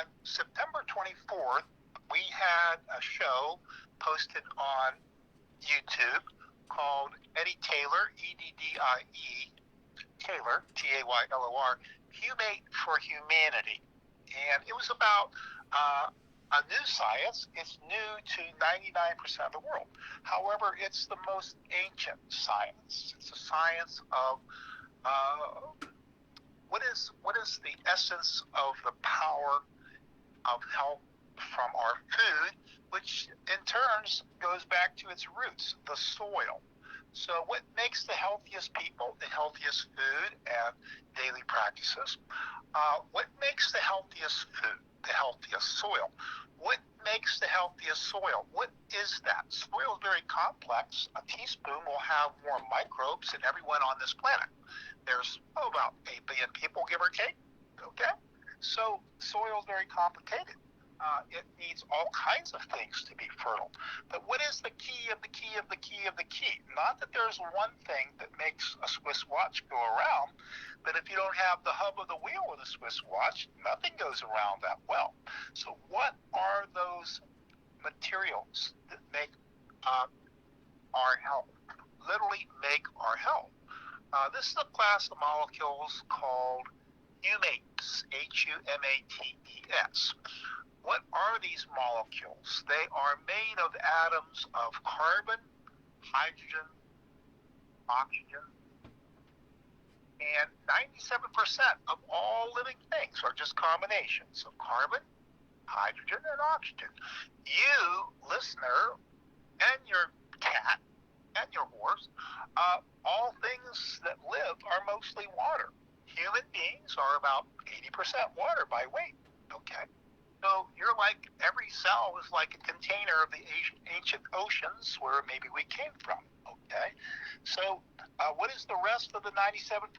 on September 24th, we had a show posted on YouTube called Eddie Taylor, EDDY, Taylor, Taylor, HUMATE for Humanity. And it was about a new science. It's new to 99% of the world. However, it's the most ancient science. It's a science of what is the essence of the power of health from our food, which in turns goes back to its roots, the soil. So what makes the healthiest people the healthiest food and daily practices? What makes the healthiest food the healthiest soil? What makes the healthiest soil? What is that? Soil is very complex. A teaspoon will have more microbes than everyone on this planet. There's about 8 billion people, give or take. Okay? So soil is very complicated. It needs all kinds of things to be fertile. But what is the key of the key of the key of the key? Not that there's one thing that makes a Swiss watch go around, but if you don't have the hub of the wheel of the Swiss watch, nothing goes around that well. So what are those materials that make our health? Literally make our health. This is a class of molecules called HUMATEs, HUMATEs. What are these molecules? They are made of atoms of carbon, hydrogen, oxygen, and 97% of all living things are just combinations of carbon, hydrogen, and oxygen. You, listener, and your cat, and your horse, all things that live are mostly water. Human beings are about 80% water by weight, okay? So you're like, every cell is like a container of the ancient oceans where maybe we came from, okay? So what is the rest of the 97%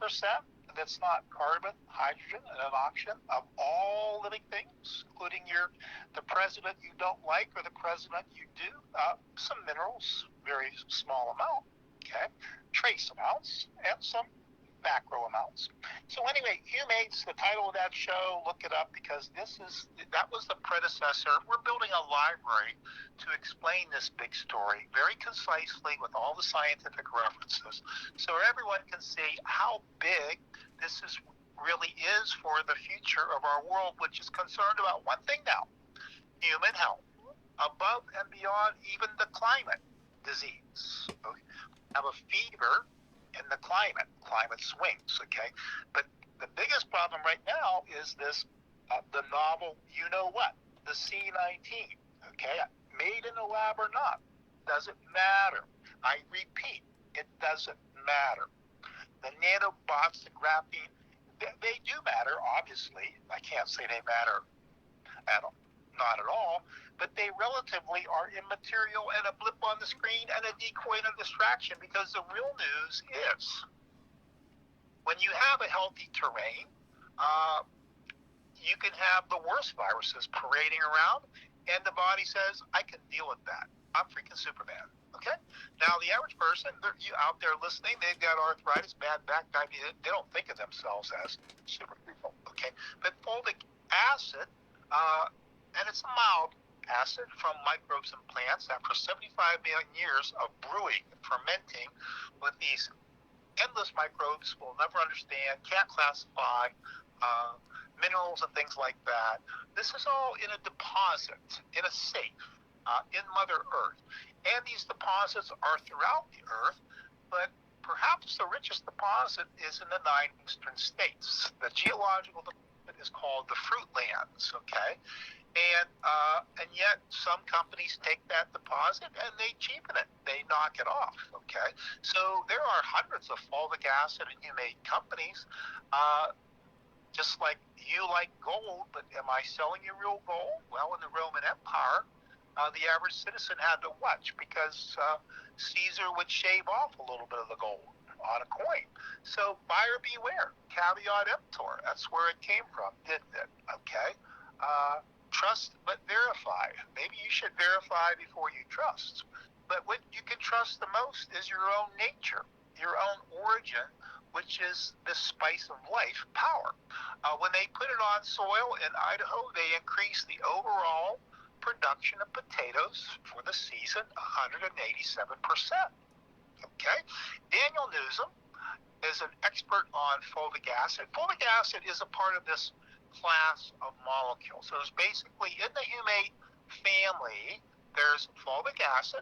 that's not carbon, hydrogen, and oxygen of all living things, including the president you don't like or the president you do? Some minerals, very small amount, okay? Trace amounts, and some macro amounts. So anyway, HUMATEs, the title of that show, look it up because that was the predecessor. We're building a library to explain this big story very concisely with all the scientific references so everyone can see how big this really is for the future of our world, which is concerned about one thing now, human health, above and beyond even the climate disease. Okay? Have a fever in the climate swings, okay? But the biggest problem right now is this, the novel, you know what, the C-19, okay? Made in a lab or not, doesn't matter. I repeat, it doesn't matter. The nanobots, the graphene, they do matter, obviously. I can't say they matter at all. Not at all, but they relatively are immaterial and a blip on the screen and a decoy and a distraction, because the real news is when you have a healthy terrain, you can have the worst viruses parading around and the body says, I can deal with that. I'm freaking Superman. Okay? Now, the average person, you out there listening, they've got arthritis, bad back, diabetes. They don't think of themselves as super people. Okay? But fulvic acid, and it's a mild acid from microbes and plants after 75 million years of brewing and fermenting with these endless microbes we'll never understand, can't classify, minerals and things like that. This is all in a deposit, in a safe, in Mother Earth. And these deposits are throughout the Earth, but perhaps the richest deposit is in the 9 eastern states. The geological deposit is called the fruit lands, okay? And yet some companies take that deposit and they cheapen it. They knock it off, okay? So there are hundreds of fulvic acid and HUMATE companies, just like you like gold, but am I selling you real gold? Well, in the Roman Empire, the average citizen had to watch because Caesar would shave off a little bit of the gold on a coin. So buyer beware, caveat emptor. That's where it came from, didn't it? Okay? Trust but verify. Maybe you should verify before you trust. But what you can trust the most is your own nature, your own origin, which is the spice of life, power. When they put it on soil in Idaho, they increased the overall production of potatoes for the season 187%. Okay? Daniel Newsom is an expert on fulvic acid. Fulvic acid is a part of this class of molecules. So it's basically in the humate family, there's fulvic acid.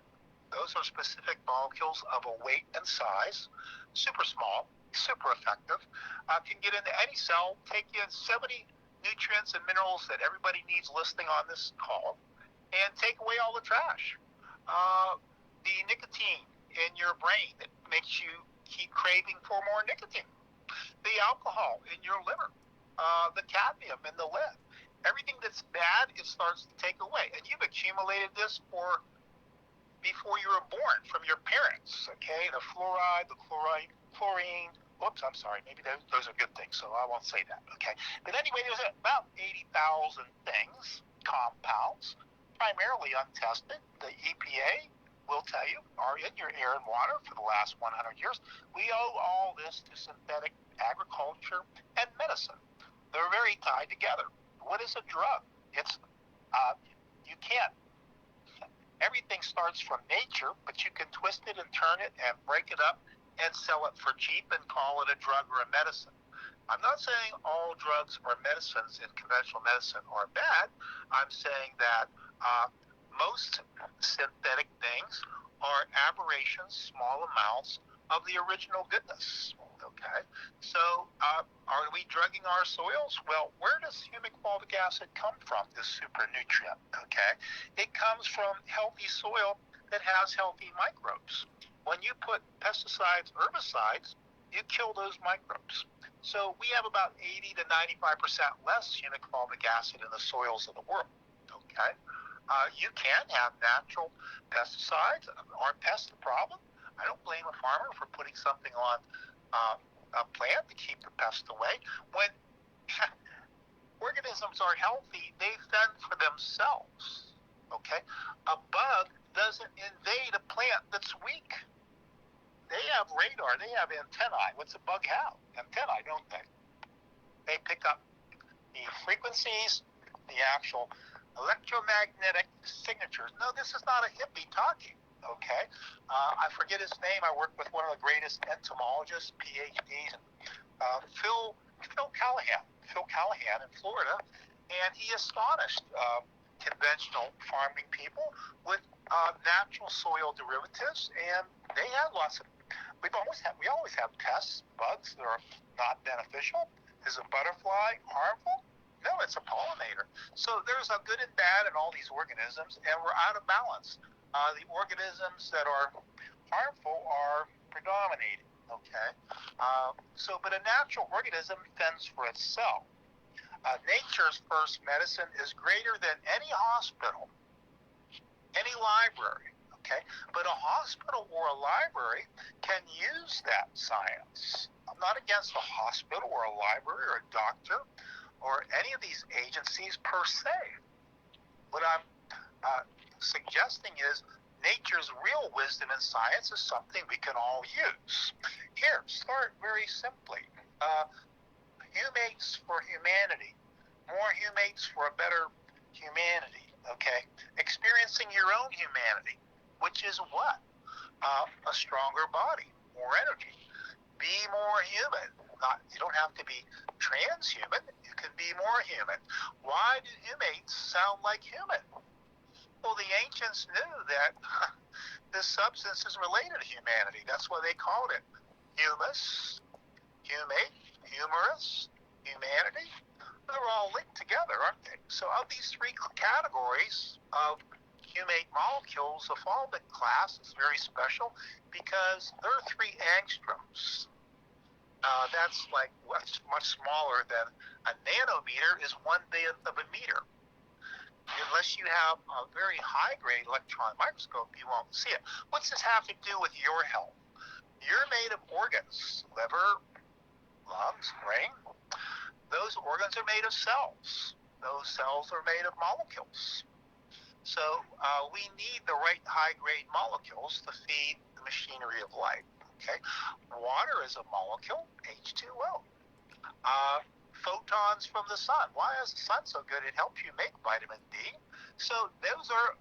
Those are specific molecules of a weight and size, super small, super effective, can get into any cell, take in 70 nutrients and minerals that everybody needs listing on this call, and take away all the trash. The nicotine in your brain that makes you keep craving for more nicotine. The alcohol in your liver, the cadmium in the lead. Everything that's bad, it starts to take away. And you've accumulated this before you were born from your parents, okay? The fluoride, the chlorine. Whoops, I'm sorry. Maybe those are good things, so I won't say that, okay? But anyway, there's about 80,000 things, compounds, primarily untested. The EPA will tell you are in your air and water for the last 100 years. We owe all this to synthetic agriculture and medicine. They're very tied together. What is a drug? It's, you can't, everything starts from nature, but you can twist it and turn it and break it up and sell it for cheap and call it a drug or a medicine. I'm not saying all drugs or medicines in conventional medicine are bad. I'm saying that most synthetic things are aberrations, small amounts of the original goodness. Okay, so are we drugging our soils? Well, where does humic fulvic acid come from, this super nutrient? Okay, it comes from healthy soil that has healthy microbes. When you put pesticides, herbicides, you kill those microbes. So we have about 80 to 95% less humic fulvic acid in the soils of the world. Okay, you can have natural pesticides. Are pests the problem? I don't blame a farmer for putting something on a plant to keep the pest away. When organisms are healthy, they fend for themselves. Okay, a bug doesn't invade a plant that's weak. They have radar. They have antennae. What's a bug have? Antennae, don't they? They pick up the frequencies, the actual electromagnetic signatures. No, this is not a hippie talking. Okay, I forget his name. I work with one of the greatest entomologists, PhDs, Phil Callahan in Florida, and he astonished conventional farming people with natural soil derivatives, and they had lots of. We always have pests, bugs that are not beneficial. Is a butterfly harmful? No, it's a pollinator. So there's a good and bad in all these organisms, and we're out of balance. The organisms that are harmful are predominating, okay? But a natural organism fends for itself. Nature's first medicine is greater than any hospital, any library, okay? But a hospital or a library can use that science. I'm not against a hospital or a library or a doctor or any of these agencies per se. What I'm suggesting is nature's real wisdom and science is something we can all use. Here, start very simply. Humates for humanity. More humates for a better humanity, okay? Experiencing your own humanity, which is what? A stronger body, more energy. Be more human. You don't have to be transhuman. You can be more human. Why do humates sound like human? Well, the ancients knew that this substance is related to humanity. That's why they called it humus, humate, humorous, humanity. They're all linked together, aren't they? So of these three categories of humate molecules, the fulvic class is very special because there are 3 angstroms. That's like what's much smaller than a nanometer is 1/1000th of a meter. Unless you have a very high-grade electron microscope, you won't see it. What's this have to do with your health? You're made of organs, liver, lungs, brain. Those organs are made of cells. Those cells are made of molecules. So we need the right high-grade molecules to feed the machinery of life. Okay, water is a molecule, H2O. Photons from the sun. Why is the sun so good? It helps you make vitamin D. So those are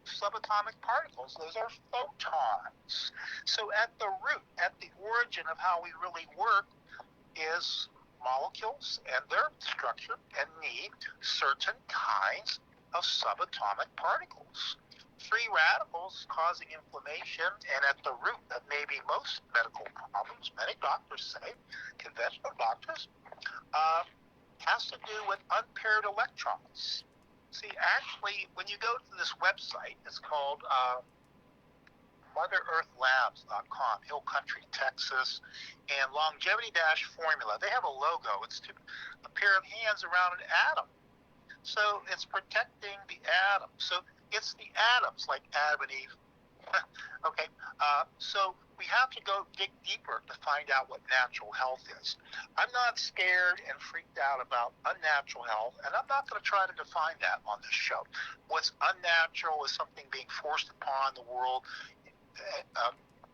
subatomic particles. Those are photons. So at the root, at the origin of how we really work is molecules and their structure and need certain kinds of subatomic particles. Free radicals causing inflammation, and at the root of maybe most medical problems, many doctors say, conventional doctors, has to do with unpaired electrons. See, actually, when you go to this website, it's called MotherEarthLabs.com, Hill Country, Texas, and Longevity-Formula. They have a logo. It's a pair of hands around an atom. So it's protecting the atom. So it's the atoms, like Adam and Eve. Okay, so we have to go dig deeper to find out what natural health is. I'm not scared and freaked out about unnatural health, and I'm not going to try to define that on this show. What's unnatural is something being forced upon the world.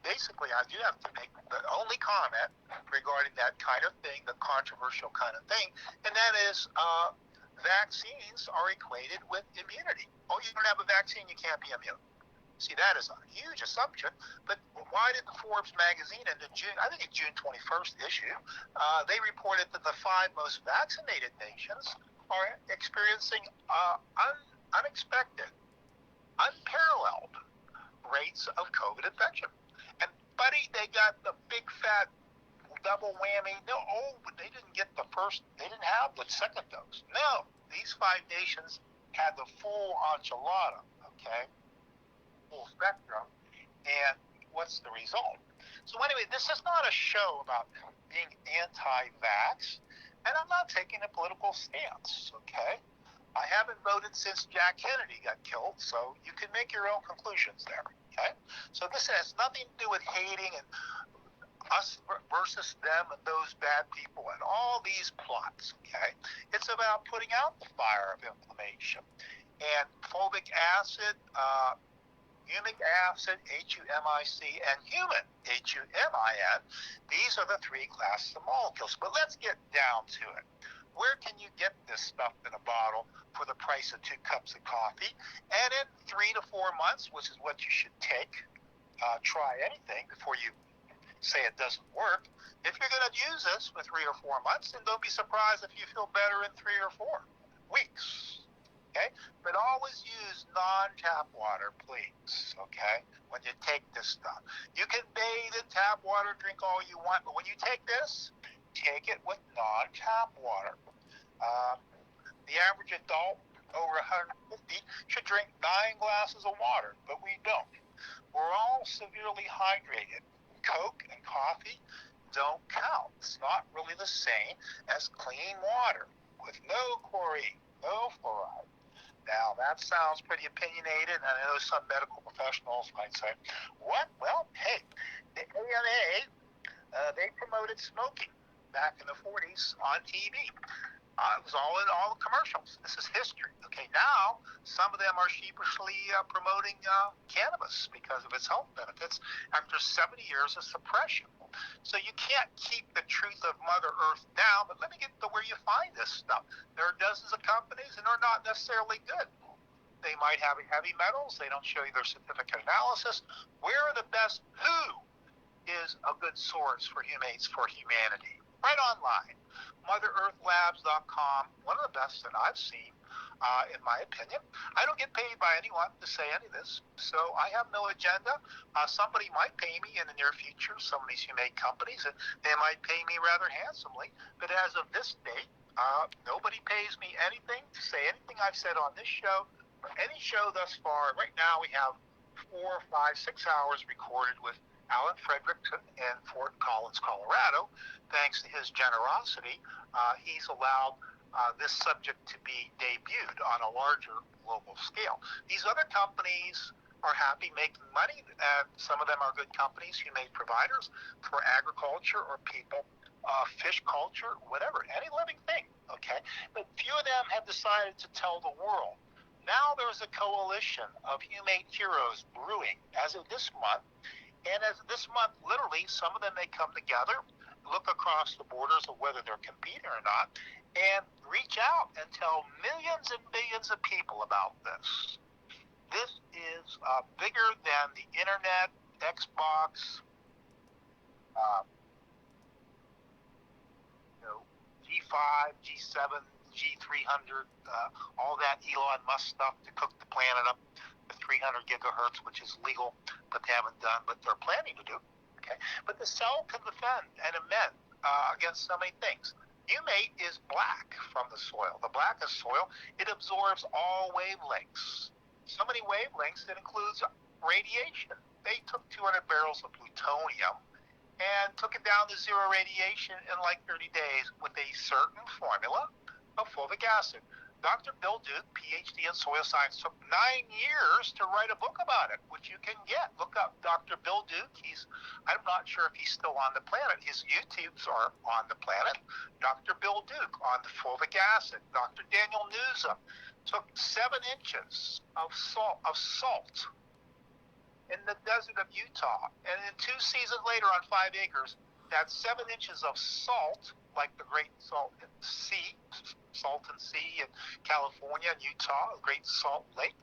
Basically, I do have to make the only comment regarding that kind of thing, the controversial kind of thing, and that is vaccines are equated with immunity. Oh, you don't have a vaccine, you can't be immune. See, that is a huge assumption. But why did the Forbes magazine in the June 21st issue, they reported that the 5 most vaccinated nations are experiencing unexpected, unparalleled rates of COVID infection. And buddy, they got the big fat double whammy. No, they didn't get they didn't have the second dose. No, these 5 nations had the full enchilada, okay? Full spectrum. And what's the result? So anyway, this is not a show about being anti-vax, and I'm not taking a political stance, okay? I haven't voted since Jack Kennedy got killed, so you can make your own conclusions there, okay? So this has nothing to do with hating and us versus them and those bad people and all these plots, okay? It's about putting out the fire of inflammation. And fulvic acid, humic acid, HUMIC, and human, HUMIN, these are the 3 classes of molecules. But let's get down to it. Where can you get this stuff in a bottle for the price of 2 cups of coffee? And in 3 to 4 months, which is what you should take, try anything before you say it doesn't work. If you're going to use this for 3 or 4 months, then don't be surprised if you feel better in 3 or 4 weeks. Okay? But always use non-tap water, please. Okay? When you take this stuff. You can bathe in tap water, drink all you want, but when you take this, take it with non-tap water. The average adult over 150 should drink 9 glasses of water, but we don't. We're all severely hydrated. Coke and coffee don't count. It's not really the same as clean water with no chlorine, no fluoride. Now, that sounds pretty opinionated, and I know some medical professionals might say, what? Well, hey, the AMA, they promoted smoking back in the 40s on TV. It was all in all the commercials. This is history. Okay, now some of them are sheepishly promoting cannabis because of its health benefits after 70 years of suppression. So you can't keep the truth of Mother Earth down, but let me get to where you find this stuff. There are dozens of companies, and they're not necessarily good. They might have heavy metals. They don't show you their certificate analysis. Where are the best? Who is a good source for HUMATE for humanity? Right online. MotherEarthLabs.com, one of the best that I've seen, in my opinion. I don't get paid by anyone to say any of this, so I have no agenda. Somebody might pay me in the near future, some of these HUMATE companies, and they might pay me rather handsomely, but as of this date, nobody pays me anything to say anything I've said on this show, or any show thus far. Right now we have 4, 5, 6 hours recorded with Alan Frederickson in Fort Collins, Colorado. Thanks to his generosity, he's allowed this subject to be debuted on a larger global scale. These other companies are happy making money, and some of them are good companies, HUMATE providers for agriculture or people, fish culture, whatever, any living thing, okay? But few of them have decided to tell the world. Now there's a coalition of HUMATE heroes brewing as of this month. And as this month, literally, some of them may come together, look across the borders of whether they're competing or not, and reach out and tell millions and millions of people about this. This is bigger than the internet, Xbox, G5, G7, G300, all that Elon Musk stuff to cook the planet up to 300 gigahertz, which is legal, but they haven't done, but they're planning to do. Okay, but the cell can defend and amend against so many things. HUMATE is black from the soil. The blackest soil, it absorbs all wavelengths. So many wavelengths, it includes radiation. They took 200 barrels of plutonium and took it down to zero radiation in like 30 days with a certain formula of fulvic acid. Dr. Bill Duke, PhD in soil science, took 9 years to write a book about it, which you can get. Look up Dr. Bill Duke. I'm not sure if he's still on the planet. His YouTubes are on the planet. Dr. Bill Duke on the fulvic acid. Dr. Daniel Newsom took 7 inches of salt in the desert of Utah. And then 2 seasons later on 5 acres, that 7 inches of salt, like the Great Salton Sea in California and Utah, a Great Salt Lake,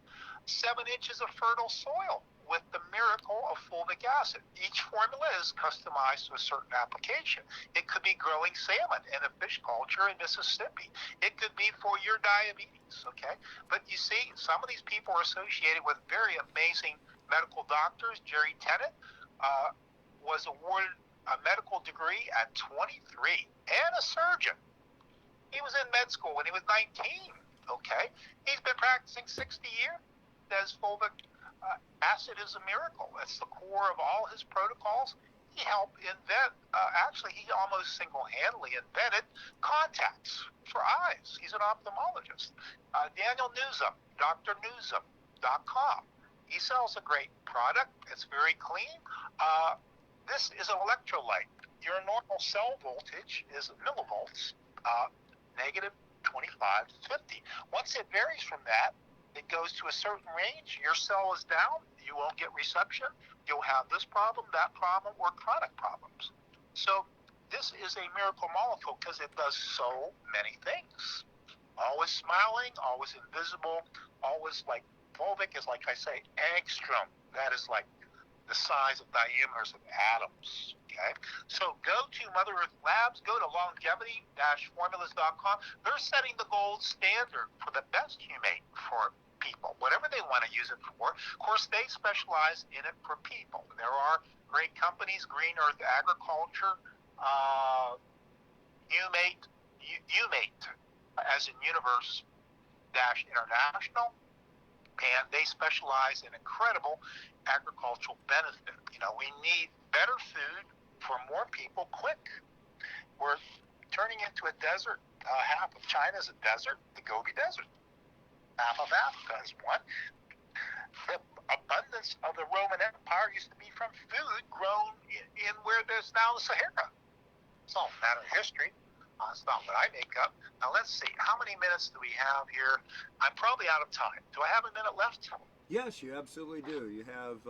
7 inches of fertile soil with the miracle of fulvic acid. Each formula is customized to a certain application. It could be growing salmon in a fish culture in Mississippi. It could be for your diabetes, okay? But you see, some of these people are associated with very amazing medical doctors. Jerry Tennant was awarded a medical degree at 23 and a surgeon. He was in med school when he was 19, okay? He's been practicing 60 years. Says fulvic acid is a miracle. It's the core of all his protocols. He helped invent, actually he almost single-handedly invented contacts for eyes. He's an ophthalmologist. Daniel Newsom, drnewsom.com. He sells a great product. It's very clean. This is an electrolyte. Your normal cell voltage is millivolts, negative 25 to 50. Once it varies from that, it goes to a certain range. Your cell is down. You won't get reception. You'll have this problem, that problem, or chronic problems. So this is a miracle molecule because it does so many things. Always smiling, always invisible, always like fulvic is, like I say, angstrom. That is like the size of diameters of atoms, okay? So go to Mother Earth Labs, go to longevity-formulas.com. They're setting the gold standard for the best HUMATE for people, whatever they want to use it for. Of course, they specialize in it for people. There are great companies, Green Earth Agriculture, HUMATE, as in Universe-International, and they specialize in incredible agricultural benefit. You know, we need better food for more people quick. We're turning into a desert. Half of China is a desert, the Gobi Desert. Half of Africa is one. The abundance of the Roman Empire used to be from food grown in where there's now the Sahara. It's all a matter of history. It's not what I make up. Now let's see. How many minutes do we have here? I'm probably out of time. Do I have a minute left? Yes, you absolutely do. You have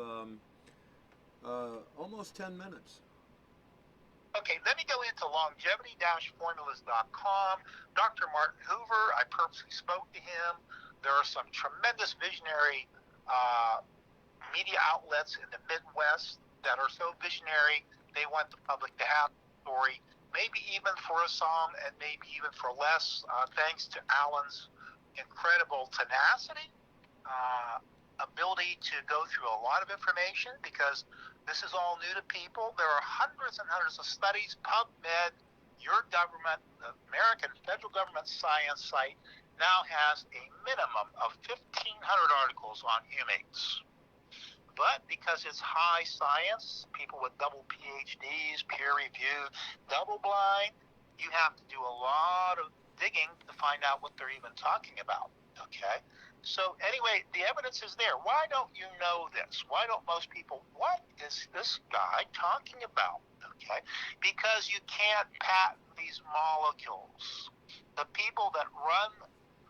almost 10 minutes. Okay, let me go into longevity-formulas.com. Dr. Martin Hoover, I purposely spoke to him. There are some tremendous visionary media outlets in the Midwest that are so visionary, they want the public to have the story, maybe even for a song and maybe even for less, thanks to Alan's incredible tenacity, ability to go through a lot of information, because this is all new to people. There are hundreds and hundreds of studies. PubMed, your government, the American federal government science site, now has a minimum of 1,500 articles on HUMATEs. But because it's high science, people with double PhDs, peer review, double blind, you have to do a lot of digging to find out what they're even talking about, okay? So anyway, the evidence is there. Why don't you know this? Why don't most people, what is this guy talking about, okay? Because you can't patent these molecules. The people that run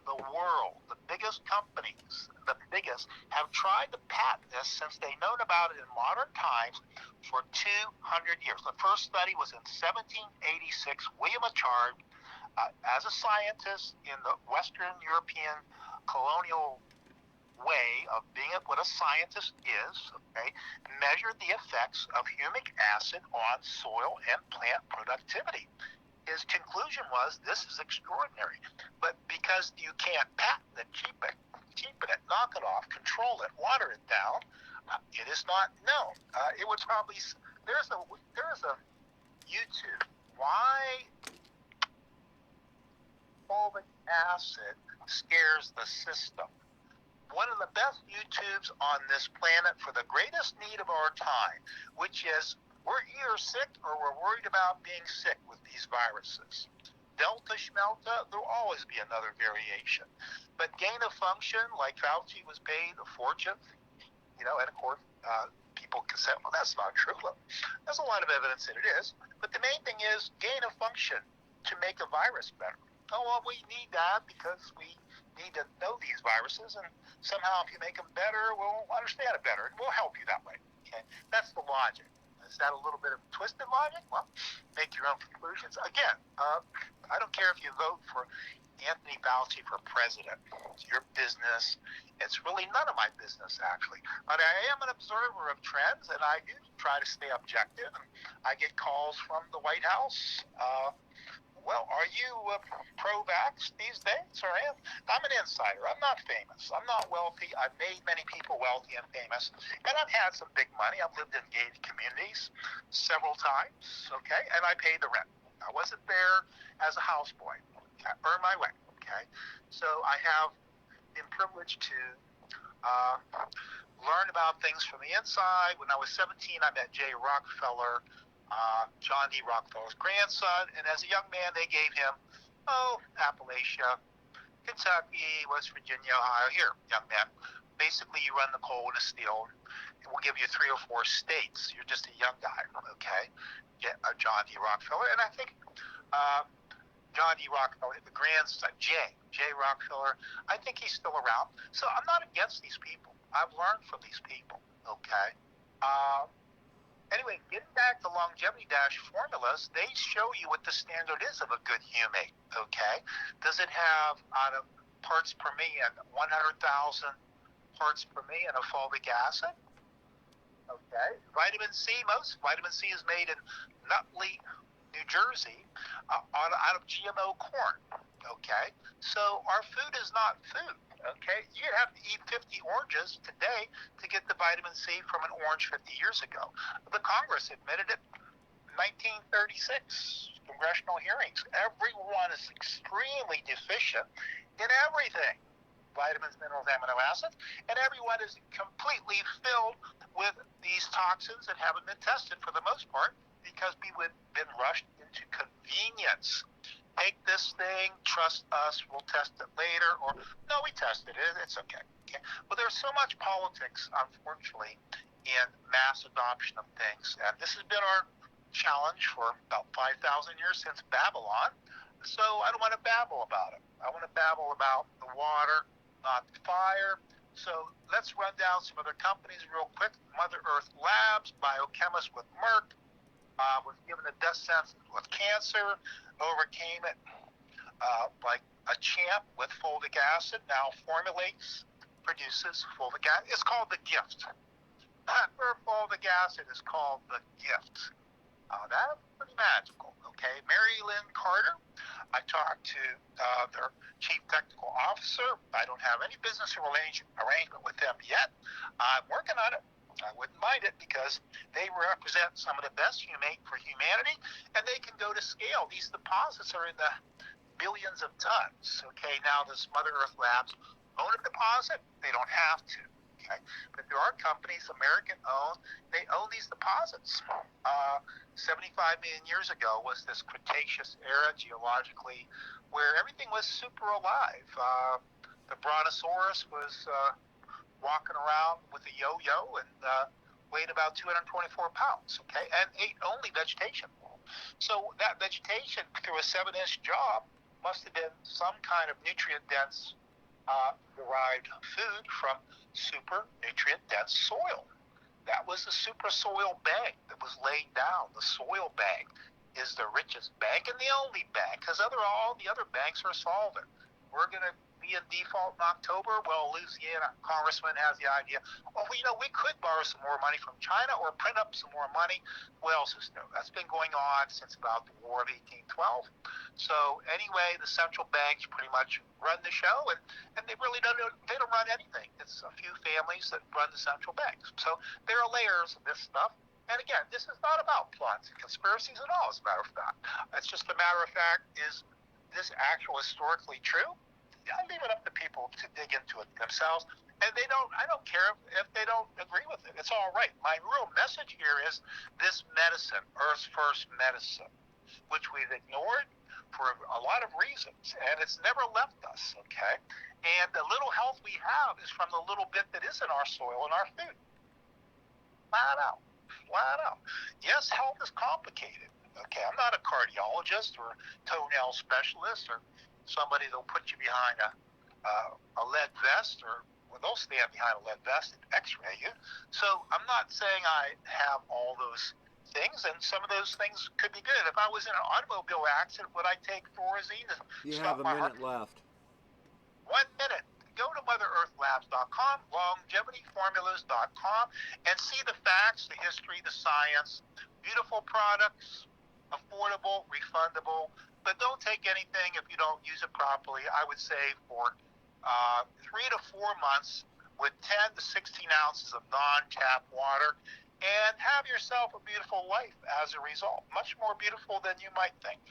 the world, the biggest companies, have tried to patent this since they've known about it in modern times for 200 years. The first study was in 1786. William Achard, as a scientist in the Western European colonial way of being what a scientist is, okay, measured the effects of humic acid on soil and plant productivity. His conclusion was, this is extraordinary, but because you can't patent it, cheapen it, knock it off, control it, water it down, it is not known. It would probably, there's a YouTube, why fulvic acid scares the system. One of the best YouTubes on this planet for the greatest need of our time, which is we're either sick or we're worried about being sick with these viruses. Delta schmelta, there'll always be another variation. But gain of function, like Fauci was paid a fortune, and of course, people can say, well, that's not true. Look, there's a lot of evidence that it is. But the main thing is gain of function to make a virus better. Oh, well, we need that because we need to know these viruses, and somehow if you make them better, we'll understand it better, and we'll help you that way. Okay, that's the logic. Is that a little bit of twisted logic? Well, make your own conclusions. Again, I don't care if you vote for Anthony Fauci for president. It's your business. It's really none of my business, actually. But I am an observer of trends, and I do try to stay objective. And I get calls from the White House. Well, are you pro-vax these days? Or I'm an insider. I'm not famous. I'm not wealthy. I've made many people wealthy and famous. And I've had some big money. I've lived in gated communities several times, okay? And I paid the rent. I wasn't there as a houseboy. I earned my way, okay? So I have been privileged to learn about things from the inside. When I was 17, I met Jay Rockefeller, John D. Rockefeller's grandson, and as a young man, they gave him, Appalachia, Kentucky, West Virginia, Ohio. Here, young man, basically you run the coal and the steel, and we'll give you 3 or 4 states. You're just a young guy, okay? John D. Rockefeller, and I think John D. Rockefeller, the grandson, Jay Rockefeller, I think he's still around. So I'm not against these people. I've learned from these people, okay? Anyway, getting back to longevity dash formulas, they show you what the standard is of a good humate, okay? Does it have, out of parts per million, 100,000 parts per million of fulvic acid? Okay. Vitamin C, most vitamin C is made in Nutley, New Jersey, out of GMO corn, okay? So our food is not food. Okay, you'd have to eat 50 oranges today to get the vitamin C from an orange 50 years ago. The Congress admitted it in 1936, congressional hearings. Everyone is extremely deficient in everything, vitamins, minerals, amino acids, and everyone is completely filled with these toxins that haven't been tested for the most part because we've been rushed into convenience. Take this thing, trust us, we'll test it later, or no, we tested it, it's okay. But there's so much politics, unfortunately, in mass adoption of things, and this has been our challenge for about 5,000 years since Babylon, so I don't want to babble about it. I want to babble about the water, not the fire. So let's run down some other companies real quick. Mother Earth Labs, biochemist with Merck, was given a death sentence with cancer, overcame it like a champ with fulvic acid, now produces fulvic acid. It's called the gift. Where fulvic acid is called the gift. That's pretty magical, okay? Mary Lynn Carter, I talked to their chief technical officer. I don't have any business arrangement with them yet. I'm working on it. I wouldn't mind it because they represent some of the best humate for humanity, and they can go to scale. These deposits are in the billions of tons. Okay, now does Mother Earth Labs own a deposit? They don't have to. Okay, but there are companies, American owned, they own these deposits. 75 million years ago was this Cretaceous era geologically where everything was super alive. The Brontosaurus was walking around with a yo-yo and weighed about 224 pounds, okay, and ate only vegetation. So that vegetation through a 7-inch jaw must have been some kind of nutrient-dense derived food from super nutrient-dense soil. That was the super soil bank that was laid down. The soil bank is the richest bank and the only bank, because all the other banks are solvent. We're going to be in default in October. Well, Louisiana congressman has the idea, well, we could borrow some more money from China or print up some more money. Well, no, that's been going on since about the War of 1812. So anyway, the central banks pretty much run the show, and they really don't run anything. It's a few families that run the central banks. So there are layers of this stuff. And again, this is not about plots and conspiracies at all, as a matter of fact. It's just a matter of fact, is this actual historically true? I leave it up to people to dig into it themselves. And I don't care if they don't agree with it. It's all right. My real message here is this medicine, Earth's first medicine, which we've ignored for a lot of reasons, and it's never left us, okay? And the little health we have is from the little bit that is in our soil and our food. Flat out. Yes, health is complicated. Okay, I'm not a cardiologist or toenail specialist or somebody that'll put you behind a lead vest, or they'll stand behind a lead vest and X-ray you. So I'm not saying I have all those things, and some of those things could be good. If I was in an automobile accident, would I take Thorazine to You stop have a my minute heart? left. 1 minute. Go to MotherEarthLabs.com, longevityformulas.com, and see the facts, the history, the science. Beautiful products, affordable, refundable, but don't take anything if you don't use it properly. I would say for 3 to 4 months with 10 to 16 ounces of non-tap water, and have yourself a beautiful life as a result. Much more beautiful than you might think.